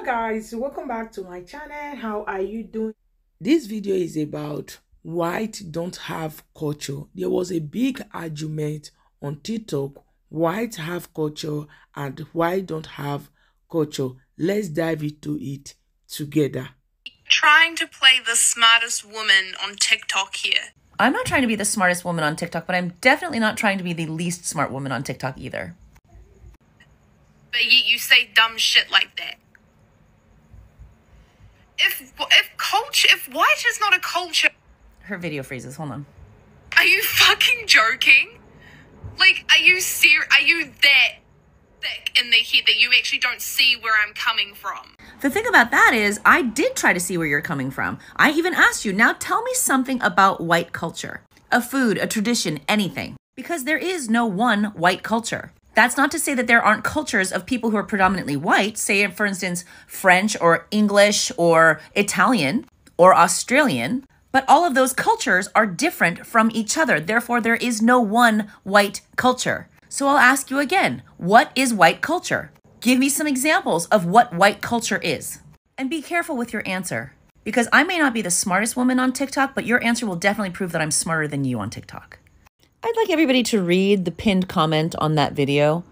guys, welcome back to my channel. How are you doing? This video is about white don't have culture. There was a big argument on TikTok, white have culture and white don't have culture. Let's dive into it together. Trying to play the smartest woman on TikTok here. I'm not trying to be the smartest woman on TikTok, but I'm definitely not trying to be the least smart woman on TikTok either. But yet you say dumb shit like that. If white is not a culture... Her video freezes, hold on. Are you fucking joking? Like, are you serious? Are you that thick in the head that you actually don't see where I'm coming from? The thing about that is, I did try to see where you're coming from. I even asked you, now tell me something about white culture. A food, a tradition, anything. Because there is no one white culture. That's not to say that there aren't cultures of people who are predominantly white, say, for instance, French or English or Italian or Australian, but all of those cultures are different from each other. Therefore, there is no one white culture. So I'll ask you again, what is white culture? Give me some examples of what white culture is. And be careful with your answer, because I may not be the smartest woman on TikTok, but your answer will definitely prove that I'm smarter than you on TikTok. I'd like everybody to read the pinned comment on that video.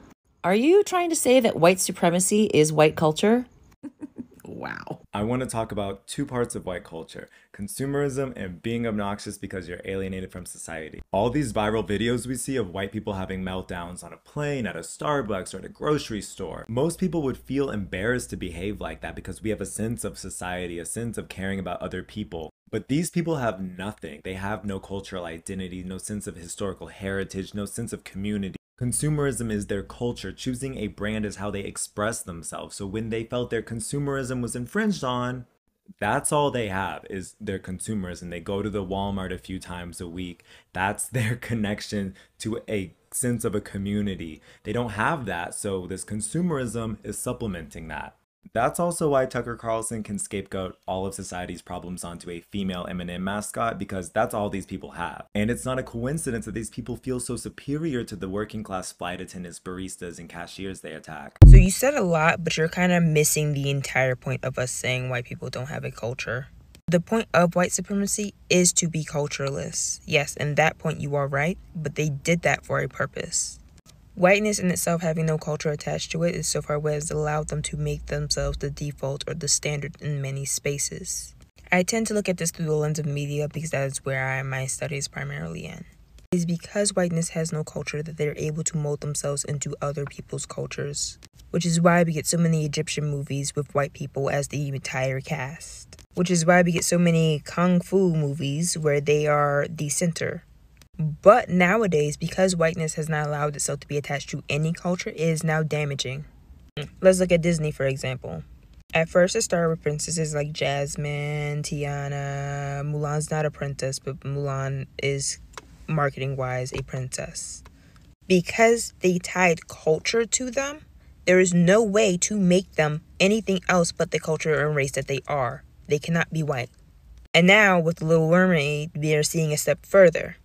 Are you trying to say that white supremacy is white culture? Wow. I want to talk about two parts of white culture: consumerism and being obnoxious because you're alienated from society. All these viral videos we see of white people having meltdowns on a plane, at a Starbucks, or at a grocery store. Most people would feel embarrassed to behave like that because we have a sense of society, a sense of caring about other people. But these people have nothing. They have no cultural identity, no sense of historical heritage, no sense of community. Consumerism is their culture. Choosing a brand is how they express themselves. So when they felt their consumerism was infringed on, that's all they have is their consumerism. They go to the Walmart a few times a week. That's their connection to a sense of a community. They don't have that, so this consumerism is supplementing that. That's also why Tucker Carlson can scapegoat all of society's problems onto a female M&M mascot, because that's all these people have. And it's not a coincidence that these people feel so superior to the working class flight attendants, baristas, and cashiers they attack. So you said a lot, but you're kind of missing the entire point of us saying white people don't have a culture. The point of white supremacy is to be cultureless. Yes, and that point you are right, but they did that for a purpose. Whiteness in itself having no culture attached to it is so far what has allowed them to make themselves the default or the standard in many spaces. I tend to look at this through the lens of media because that is where my studies primarily in. It is because whiteness has no culture that they're able to mold themselves into other people's cultures, which is why we get so many Egyptian movies with white people as the entire cast, which is why we get so many kung fu movies where they are the center. But nowadays, because whiteness has not allowed itself to be attached to any culture, it is now damaging. Let's look at Disney, for example. At first, it started with princesses like Jasmine, Tiana. Mulan's not a princess, but Mulan is, marketing-wise, a princess. Because they tied culture to them, there is no way to make them anything else but the culture and race that they are. They cannot be white. And now, with The Little Mermaid, we are seeing a step further.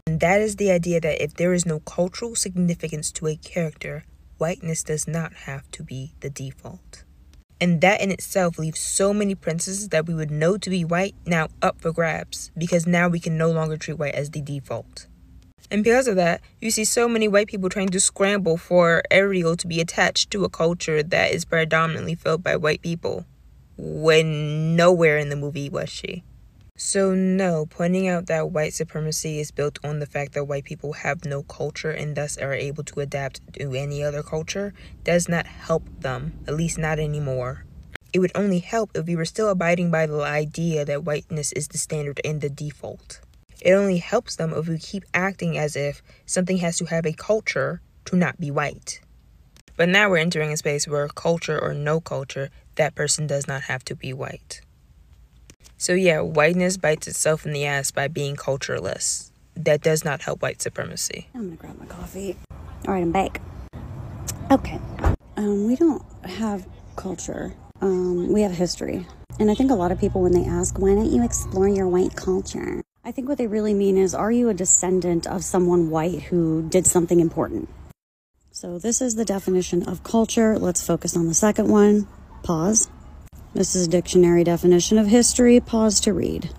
And that is the idea that if there is no cultural significance to a character, whiteness does not have to be the default. And that in itself leaves so many princesses that we would know to be white now up for grabs, because now we can no longer treat white as the default. And because of that, you see so many white people trying to scramble for Ariel to be attached to a culture that is predominantly filled by white people, when nowhere in the movie was she. So no, pointing out that white supremacy is built on the fact that white people have no culture and thus are able to adapt to any other culture does not help them, at least not anymore. It would only help if we were still abiding by the idea that whiteness is the standard and the default. It only helps them if we keep acting as if something has to have a culture to not be white. But now we're entering a space where culture or no culture, that person does not have to be white. So yeah, whiteness bites itself in the ass by being cultureless. That does not help white supremacy. I'm gonna grab my coffee. All right, I'm back. Okay. We don't have culture. We have history. And I think a lot of people, when they ask, why don't you explore your white culture? I think what they really mean is, are you a descendant of someone white who did something important? So this is the definition of culture. Let's focus on the second one. Pause. This is a dictionary definition of history. Pause to read.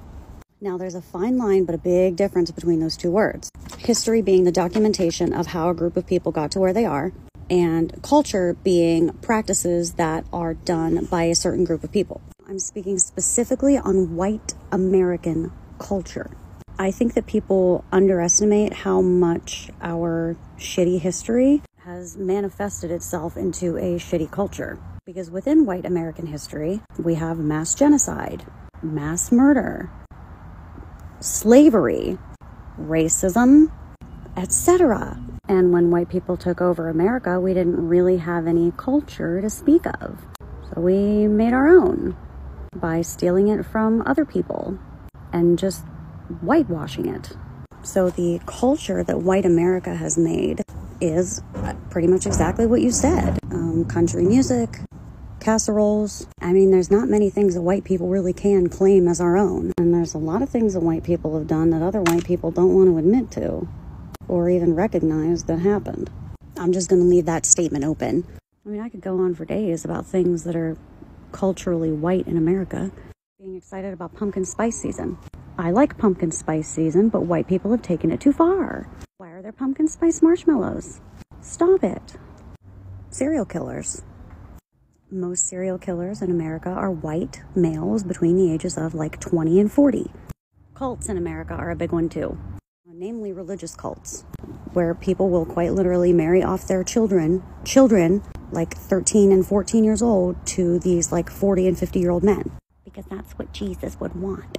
Now, there's a fine line, but a big difference between those two words. History being the documentation of how a group of people got to where they are, and culture being practices that are done by a certain group of people. I'm speaking specifically on white American culture. I think that people underestimate how much our shitty history has manifested itself into a shitty culture. Because within white American history, we have mass genocide, mass murder, slavery, racism, etc. And when white people took over America, we didn't really have any culture to speak of. So we made our own by stealing it from other people and just whitewashing it. So the culture that white America has made is pretty much exactly what you said. Country music, casseroles. I mean, there's not many things that white people really can claim as our own. And there's a lot of things that white people have done that other white people don't want to admit to or even recognize that happened. I'm just going to leave that statement open. I mean, I could go on for days about things that are culturally white in America. Being excited about pumpkin spice season. I like pumpkin spice season, but white people have taken it too far. Why are there pumpkin spice marshmallows? Stop it. Serial killers. Most serial killers in America are white males between the ages of like 20 and 40. Cults in America are a big one too. Namely religious cults, where people will quite literally marry off their children like 13 and 14 years old to these like 40 and 50-year-old men. Because that's what Jesus would want.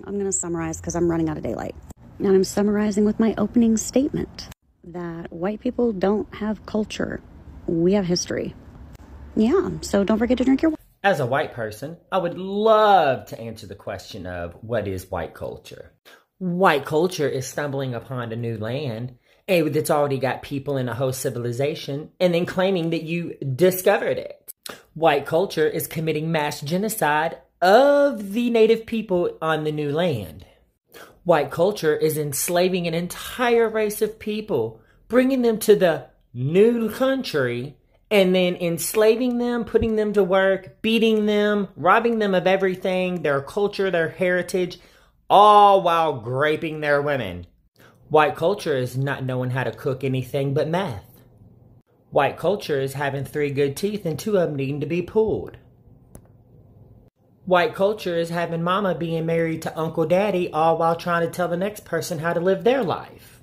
I'm going to summarize because I'm running out of daylight. And I'm summarizing with my opening statement that white people don't have culture. We have history. Yeah, so don't forget to drink your water. As a white person, I would love to answer the question of what is white culture? White culture is stumbling upon a new land that's already got people in a whole civilization and then claiming that you discovered it. White culture is committing mass genocide of the native people on the new land. White culture is enslaving an entire race of people, bringing them to the new country, and then enslaving them, putting them to work, beating them, robbing them of everything, their culture, their heritage, all while raping their women. White culture is not knowing how to cook anything but meth. White culture is having 3 good teeth and 2 of them needing to be pulled. White culture is having mama being married to Uncle Daddy, all while trying to tell the next person how to live their life.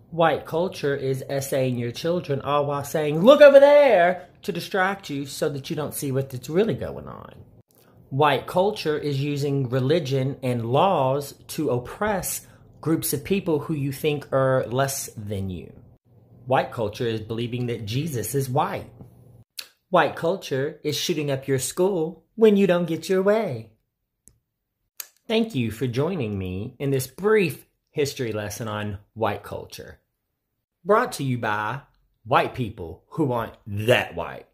White culture is essaying your children, all while saying, "Look over there," to distract you so that you don't see what's really going on. White culture is using religion and laws to oppress groups of people who you think are less than you. White culture is believing that Jesus is white. White culture is shooting up your school when you don't get your way. Thank you for joining me in this brief history lesson on white culture. Brought to you by white people who aren't that white.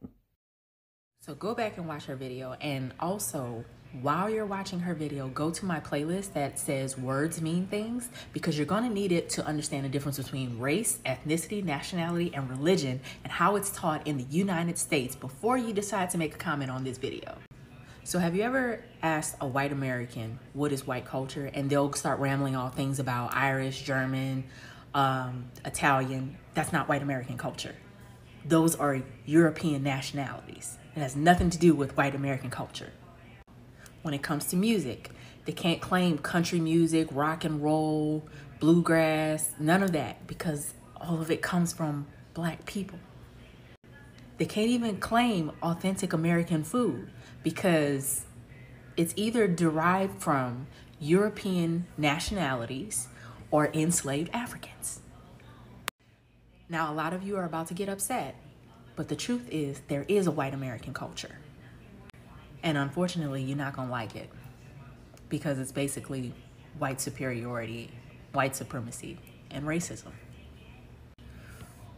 So go back and watch her video, and also while you're watching her video, go to my playlist that says words mean things, because you're going to need it to understand the difference between race, ethnicity, nationality, and religion, and how it's taught in the United States before you decide to make a comment on this video. So have you ever asked a white American what is white culture, and they'll start rambling all things about Irish, German, Italian? That's not white American culture. Those are European nationalities. It has nothing to do with white American culture. When it comes to music, they can't claim country music, rock and roll, bluegrass, none of that, because all of it comes from black people. They can't even claim authentic American food because it's either derived from European nationalities or enslaved Africans. Now, a lot of you are about to get upset, but the truth is there is a white American culture. And unfortunately, you're not gonna like it because it's basically white superiority, white supremacy, and racism.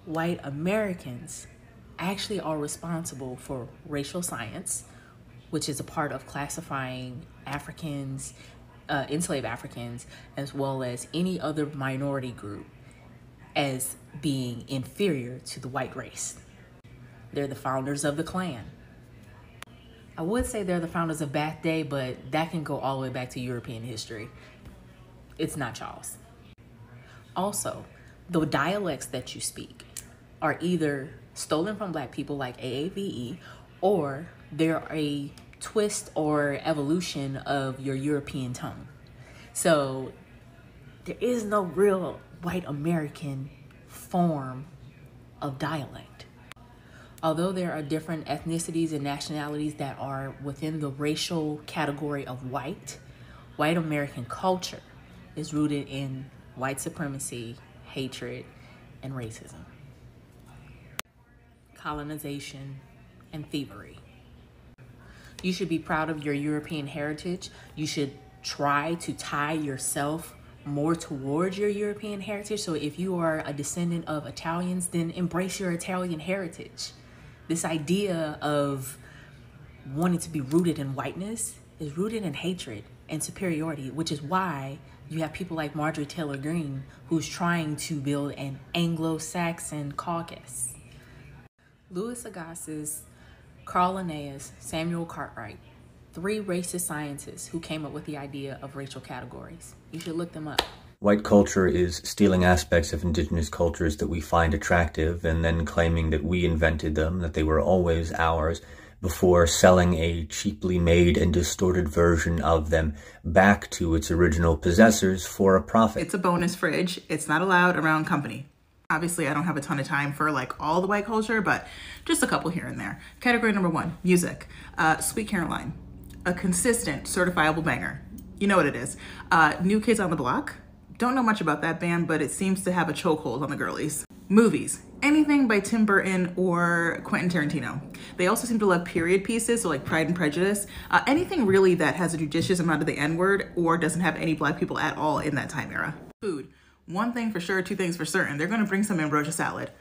White Americans actually are responsible for racial science, which is a part of classifying Africans, enslaved Africans, as well as any other minority group as being inferior to the white race. They're the founders of the Klan. I would say they're the founders of Bath Day, but that can go all the way back to European history. It's not y'all's. Also, the dialects that you speak are either stolen from Black people like AAVE, or they're a twist or evolution of your European tongue. So there is no real white American form of dialect. Although there are different ethnicities and nationalities that are within the racial category of white, white American culture is rooted in white supremacy, hatred, and racism, colonization, and thievery. You should be proud of your European heritage. You should try to tie yourself more towards your European heritage. So if you are a descendant of Italians, then embrace your Italian heritage. This idea of wanting to be rooted in whiteness is rooted in hatred and superiority, which is why you have people like Marjorie Taylor Greene, who's trying to build an Anglo-Saxon caucus. Louis Agassiz, Carl Linnaeus, Samuel Cartwright, 3 racist scientists who came up with the idea of racial categories. You should look them up. White culture is stealing aspects of indigenous cultures that we find attractive and then claiming that we invented them, that they were always ours, before selling a cheaply made and distorted version of them back to its original possessors for a profit. It's a bonus fridge. It's not allowed around company. Obviously, I don't have a ton of time for like all the white culture, but just a couple here and there. Category number 1, music. Sweet Caroline, a consistent, certifiable banger. You know what it is. New Kids on the Block. Don't know much about that band, but it seems to have a chokehold on the girlies. Movies. Anything by Tim Burton or Quentin Tarantino. They also seem to love period pieces, so like Pride and Prejudice. Anything really that has a judicious amount of the N-word or doesn't have any Black people at all in that time era. Food. One thing for sure, 2 things for certain. They're gonna bring some ambrosia salad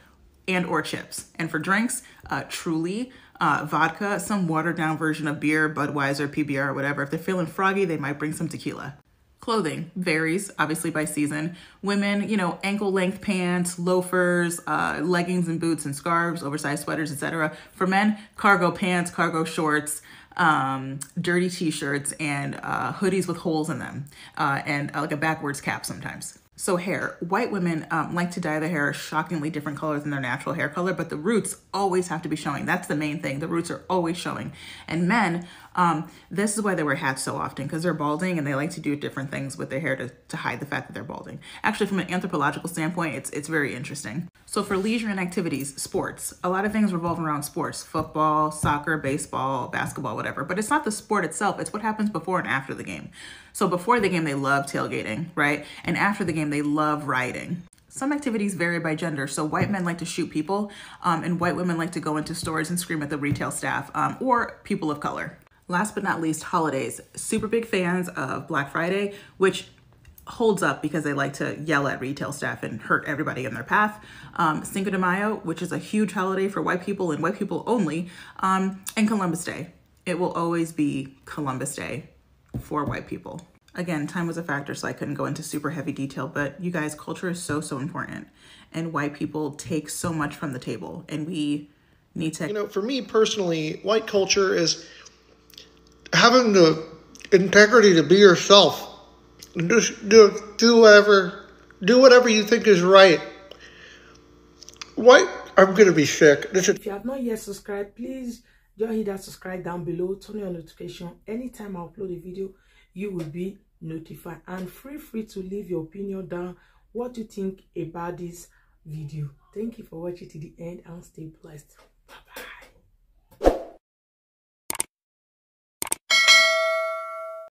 and or chips. And for drinks, Truly, vodka, some watered down version of beer, Budweiser, PBR, or whatever. If they're feeling froggy, they might bring some tequila. Clothing varies, obviously, by season. Women, you know, ankle length pants, loafers, leggings and boots and scarves, oversized sweaters, etc. For men, cargo pants, cargo shorts, dirty t-shirts, and hoodies with holes in them, and like a backwards cap sometimes. So hair. White women like to dye their hair shockingly different colors than their natural hair color, but the roots always have to be showing. That's the main thing. The roots are always showing. And men, this is why they wear hats so often, because they're balding and they like to do different things with their hair to hide the fact that they're balding. Actually, from an anthropological standpoint, it's very interesting. So for leisure and activities, sports. A lot of things revolve around sports. Football, soccer, baseball, basketball, whatever. But it's not the sport itself. It's what happens before and after the game. So before the game, they love tailgating, right? And after the game, they love riding. Some activities vary by gender. So white men like to shoot people, and white women like to go into stores and scream at the retail staff, or people of color. Last but not least, holidays. Super big fans of Black Friday, which holds up because they like to yell at retail staff and hurt everybody in their path. Cinco de Mayo, which is a huge holiday for white people and white people only, and Columbus Day. It will always be Columbus Day for white people. Again, time was a factor, so I couldn't go into super heavy detail, but you guys, culture is so, so important. And white people take so much from the table, and we need to... You know, for me personally, white culture is having the integrity to be yourself. And just do whatever you think is right. I'm going to be sick. If you have not yet subscribed, please just hit that subscribe down below. Turn on your notification. Anytime I upload a video, you will be notified. And feel free to leave your opinion down. What do you think about this video? Thank you for watching to the end and stay blessed. Bye-bye.